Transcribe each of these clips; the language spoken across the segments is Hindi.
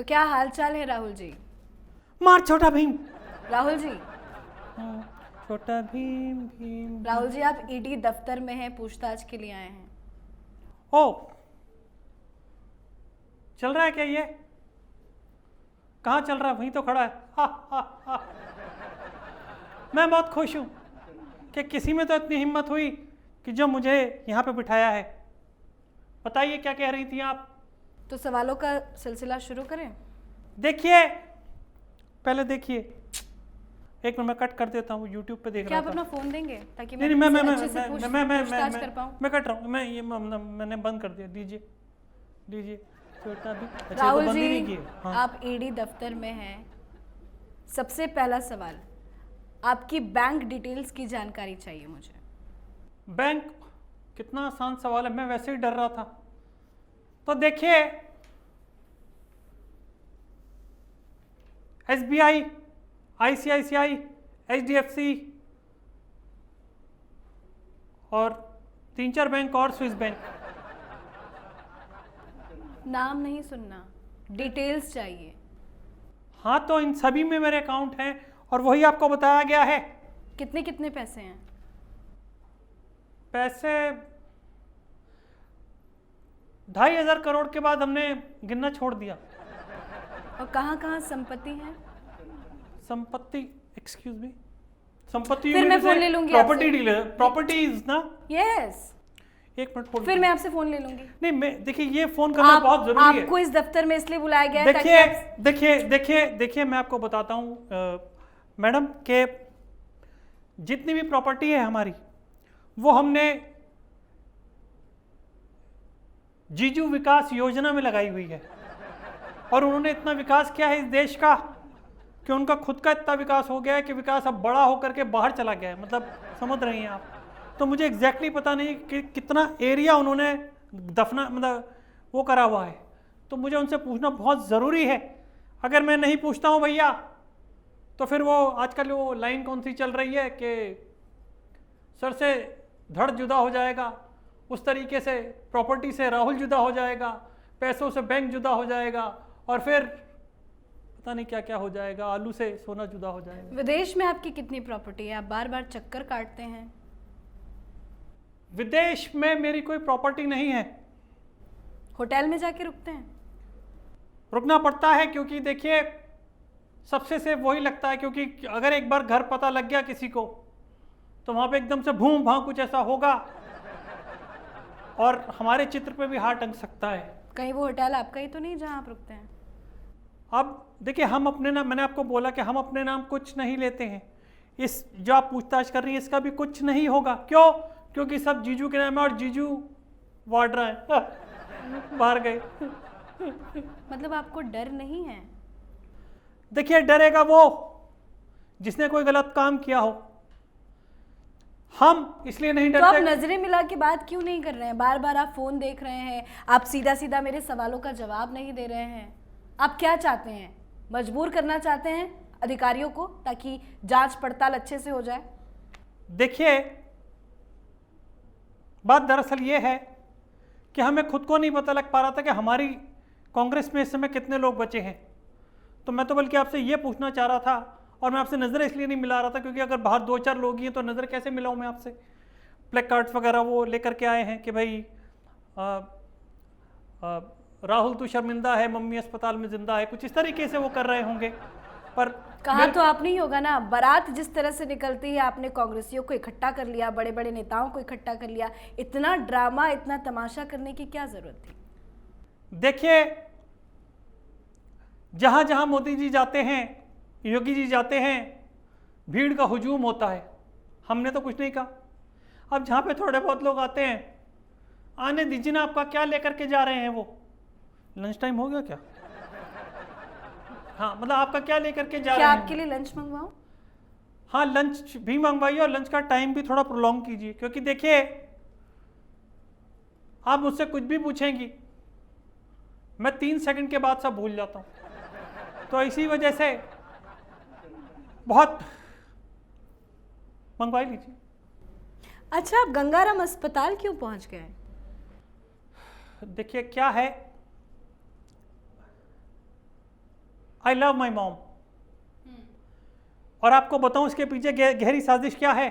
क्या हाल चाल है राहुल जी? मार छोटा भीम। राहुल जी, छोटा भीम भीम। राहुल जी आप ईडी दफ्तर में हैं, पूछताछ के लिए आए हैं। ओ, चल रहा है क्या ये? कहाँ चल रहा है? वहीं तो खड़ा है। हा, हा, हा। मैं बहुत खुश हूं कि किसी में तो इतनी हिम्मत हुई कि जो मुझे यहाँ पे बिठाया है। बताइए क्या कह रही थी आप? तो सवालों का सिलसिला शुरू करें। देखिए, पहले देखिए, एक मिनट मैं कट कर देता हूँ, यूट्यूब पे देख क्या रहा आप था। अपना फोन देंगे ताकि नहीं मैं नहीं, अच्छे से पूछताछ कर पाऊँ? मैं कट रहा हूँ। मैंने बंद कर दिया। दीजिए दीजिए छोटा भी। अच्छा, तो राहुल बंद ही जी, नहीं किए। हाँ। आप ईडी दफ्तर में हैं। सबसे पहला सवाल, आपकी बैंक डिटेल्स की जानकारी चाहिए मुझे। बैंक? कितना आसान सवाल है, मैं वैसे ही डर रहा था। तो देखिए, SBI, ICICI, HDFC और 3-4 बैंक और स्विस बैंक। नाम नहीं सुनना, डिटेल्स चाहिए। हाँ, तो इन सभी में मेरे अकाउंट हैं और वही आपको बताया गया है। कितने कितने पैसे हैं? पैसे 2,500 करोड़ के बाद हमने गिनना छोड़ दिया। और कहाँ कहाँ संपत्ति है? संपत्ति, एक्सक्यूज मी, संपत्ति फिर मैं फोन ले लूंगी प्रॉपर्टी आपसे। डीलर, प्रॉपर्टीज ना। यस, एक मिनट होल्ड। फिर मैं आपसे फोन ले लूंगी। नहीं, मैं देखिए, ये फोन करना बहुत जरूरी है। आपको इस दफ्तर में इसलिए बुलाया गया है ताकि देखिए मैं आपको बताता हूँ मैडम के जितनी भी प्रॉपर्टी है हमारी, वो हमने जीजू विकास योजना में लगाई हुई है। और उन्होंने इतना विकास किया है इस देश का कि उनका खुद का इतना विकास हो गया है कि विकास अब बड़ा होकर के बाहर चला गया है। मतलब समझ रही हैं आप? तो मुझे एग्जैक्टली पता नहीं कि कितना एरिया उन्होंने दफना, मतलब वो करा हुआ है। तो मुझे उनसे पूछना बहुत ज़रूरी है। अगर मैं नहीं पूछता हूँ भैया, तो फिर वो आजकल वो लाइन कौन सी चल रही है कि सर से धड़ जुदा हो जाएगा, उस तरीके से प्रॉपर्टी से राहुल जुदा हो जाएगा, पैसों से बैंक जुदा हो जाएगा, और फिर पता नहीं क्या क्या हो जाएगा, आलू से सोना जुदा हो जाएगा। विदेश में आपकी कितनी प्रॉपर्टी है? आप बार बार चक्कर काटते हैं। विदेश में मेरी कोई प्रॉपर्टी नहीं है। होटल में जाके रुकते हैं? रुकना पड़ता है, क्योंकि देखिए सबसे से वही लगता है, क्योंकि अगर एक बार घर पता लग गया किसी को, तो वहाँ पे एकदम से भूम भां कुछ ऐसा होगा और हमारे चित्र पे भी हाथ टंग सकता है। कहीं वो होटल आपका ही तो नहीं जहाँ आप रुकते हैं? अब देखिए, हम अपने नाम, मैंने आपको बोला कि हम अपने नाम कुछ नहीं लेते हैं। इस जो आप पूछताछ कर रही है, इसका भी कुछ नहीं होगा। क्यों? क्योंकि सब जीजू के नाम है और जीजू वाड्रा है। बाहर गए। मतलब आपको डर नहीं है? देखिए, डरेगा वो जिसने कोई गलत काम किया हो। हम इसलिए नहीं तो आप डरते। नजरें मिला के बात क्यों नहीं कर रहे हैं? बार बार आप फोन देख रहे हैं, आप सीधा सीधा मेरे सवालों का जवाब नहीं दे रहे हैं। आप क्या चाहते हैं? मजबूर करना चाहते हैं अधिकारियों को ताकि जांच पड़ताल अच्छे से हो जाए? देखिए, बात दरअसल ये है कि हमें खुद को नहीं पता लग पा रहा था कि हमारी कांग्रेस में इस समय कितने लोग बचे हैं। तो मैं तो बल्कि आपसे ये पूछना चाह रहा था, और मैं आपसे नज़र इसलिए नहीं मिला रहा था क्योंकि अगर बाहर 2-4 लोग ही हैं तो नज़र कैसे मिलाऊं मैं आपसे। प्लेक कार्ड्स वगैरह वो लेकर के आए हैं कि भाई राहुल तू शर्मिंदा है, मम्मी अस्पताल में जिंदा है, कुछ इस तरीके से वो कर रहे होंगे। पर कहा तो आप नहीं होगा ना, बारात जिस तरह से निकलती है, आपने कांग्रेसियों को इकट्ठा कर लिया, बड़े बड़े नेताओं को इकट्ठा कर लिया। इतना ड्रामा, इतना तमाशा करने की क्या जरूरत थी? देखिए, जहां जहां मोदी जी जाते हैं, योगी जी जाते हैं, भीड़ का हुजूम होता है। हमने तो कुछ नहीं कहा। अब जहां पे थोड़े बहुत लोग आते हैं, आने दीजिए ना। आपका क्या लेकर के जा रहे हैं वो? लंच टाइम हो गया क्या? हाँ, मतलब आपका क्या लेकर के जा रहे क्या हैं? आपके लिए लंच मंगवाऊं? हाँ, लंच भी मंगवाइए और लंच का टाइम भी थोड़ा प्रोलॉन्ग कीजिए, क्योंकि देखिए आप मुझसे कुछ भी पूछेंगी, मैं 3 सेकंड के बाद सब भूल जाता हूँ। तो इसी वजह से बहुत मंगवा लीजिए। अच्छा, आप गंगाराम अस्पताल क्यों पहुंच गए? देखिए क्या है, आई लव माई मॉम। और आपको बताऊं इसके पीछे गहरी साजिश क्या है।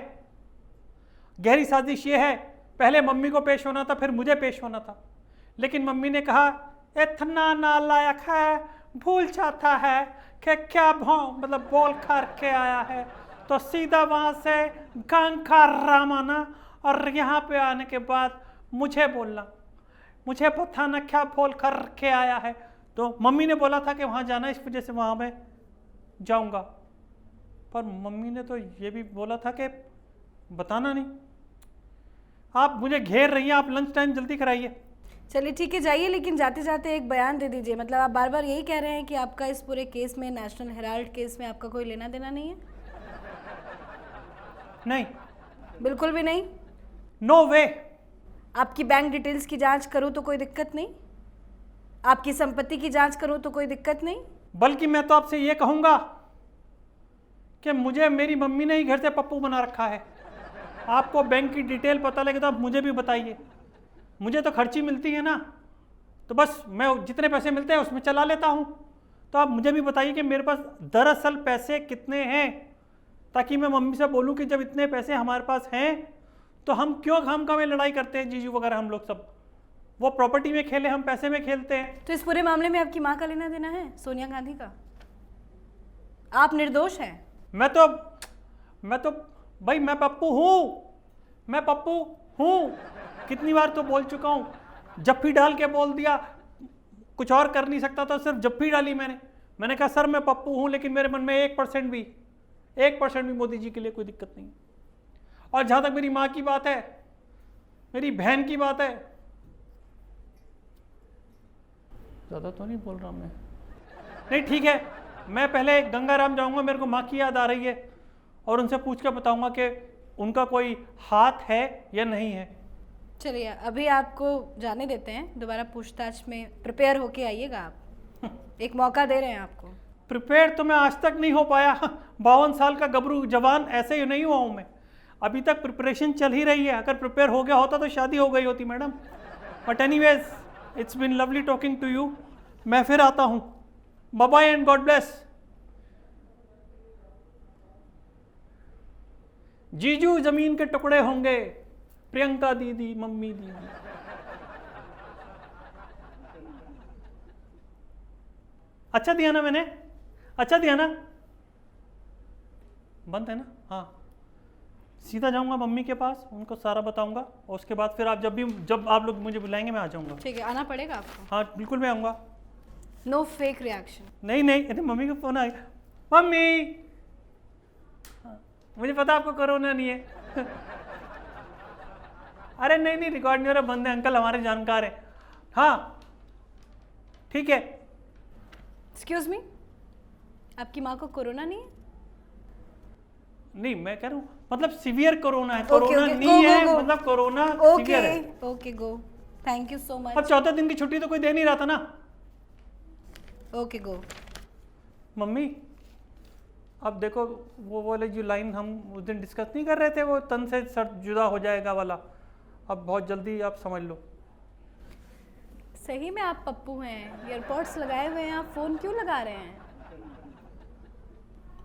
गहरी साजिश ये है, पहले मम्मी को पेश होना था, फिर मुझे पेश होना था, लेकिन मम्मी ने कहा इतना नालायक है, भूल जाता है कि क्या मतलब बोल कर के आया है, तो सीधा वहां से गांग का राम आना और यहाँ पे आने के बाद मुझे बोलना, मुझे बताना क्या बोल कर के आया है। तो मम्मी ने बोला था कि वहाँ जाना, इस वजह से वहाँ मैं जाऊँगा, पर मम्मी ने तो ये भी बोला था कि बताना नहीं। आप मुझे घेर रही हैं, आप लंच टाइम जल्दी कराइए। चलिए ठीक है, जाइए, लेकिन जाते जाते एक बयान दे दीजिए। मतलब आप बार बार यही कह रहे हैं कि आपका इस पूरे केस में, नेशनल हेराल्ड केस में, आपका कोई लेना देना नहीं है? नहीं, बिल्कुल भी नहीं? नो वे। आपकी बैंक डिटेल्स की जांच करूं तो कोई दिक्कत नहीं? आपकी संपत्ति की जांच करूं तो कोई दिक्कत नहीं? बल्कि मैं तो आपसे ये कहूंगा कि मुझे मेरी मम्मी ने ही घर से पप्पू बना रखा है। आपको बैंक की डिटेल पता लगे तो आप मुझे भी बताइए। मुझे तो खर्ची मिलती है ना, तो बस मैं जितने पैसे मिलते हैं उसमें चला लेता हूँ। तो आप मुझे भी बताइए कि मेरे पास दरअसल पैसे कितने हैं, ताकि मैं मम्मी से बोलूँ कि जब इतने पैसे हमारे पास हैं तो हम क्यों खामखा में लड़ाई करते हैं, जीजू वगैरह हम लोग सब। वो प्रॉपर्टी में खेले, हम पैसे में खेलते हैं। तो इस पूरे मामले में आपकी माँ का लेना देना है, सोनिया गांधी का? आप निर्दोष हैं। मैं तो भाई मैं पप्पू हूँ। कितनी बार तो बोल चुका हूँ, जप्फी डाल के बोल दिया, कुछ और कर नहीं सकता था, सिर्फ जप्फी डाली मैंने कहा सर मैं पप्पू हूँ, लेकिन मेरे मन में 1% भी मोदी जी के लिए कोई दिक्कत नहीं। और जहाँ तक मेरी माँ की बात है, मेरी बहन की बात है, ज़्यादा तो नहीं बोल रहा मैं। नहीं ठीक है, मैं पहले गंगाराम जाऊँगा, मेरे को माँ की याद आ रही है, और उनसे पूछ कर बताऊँगा कि उनका कोई हाथ है या नहीं है। चलिए अभी आपको जाने देते हैं, दोबारा पूछताछ में प्रिपेयर होके आइएगा आप। एक मौका दे रहे हैं आपको। प्रिपेयर तो मैं आज तक नहीं हो पाया। 52 साल का गबरू जवान ऐसे ही नहीं हुआ हूँ मैं, अभी तक प्रिपरेशन चल ही रही है। अगर प्रिपेयर हो गया होता तो शादी हो गई होती madam. But anyways, it's been lovely talking to you. मैं फिर आता हूँ। Bye bye and God bless. जीजू जमीन के टुकड़े होंगे, प्रियंका दीदी, मम्मी दीदी। अच्छा दिया ना मैंने, अच्छा दिया ना? बंद है ना? हाँ, सीधा जाऊंगा मम्मी के पास, उनको सारा बताऊंगा, और उसके बाद फिर आप जब आप लोग मुझे बुलाएंगे मैं आ जाऊंगा। ठीक है, आना पड़ेगा आपको। हाँ बिल्कुल मैं आऊंगा। No fake reaction. नहीं, अरे मम्मी का फोन आया। मम्मी, हाँ, मुझे पता आपको कोरोना नहीं है। अरे नहीं, रिकॉर्ड नहीं हो रहा, बंद है, अंकल हमारे जानकार है। हाँ ठीक है। एक्सक्यूज मी, आपकी माँ को कोरोना नहीं है? नहीं, मैं कह रहा हूँ मतलब सीवियर कोरोना है, कोरोना नहीं है, मतलब कोरोना सीवियर है। Okay go, thank you so much. अब 14 दिन की छुट्टी तो कोई दे नहीं रहा था ना। Okay go. मम्मी अब देखो, वो वाले जो लाइन हम उस दिन डिस्कस नहीं कर रहे थे, वो तन से सर जुदा हो जाएगा वाला, अब बहुत जल्दी आप समझ लो। सही में आप पप्पू हैं, ईयरपॉड्स लगाए हुए हैं, आप फोन क्यों लगा रहे हैं?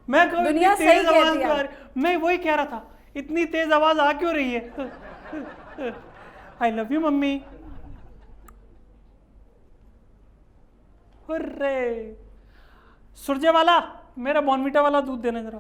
मैं दुनिया सही कहती है। मैं वही कह रहा था, इतनी तेज आवाज आ क्यों रही है? I love you mummy. अरे सुरजे वाला, मेरा बॉर्नविटा वाला दूध देना जरा।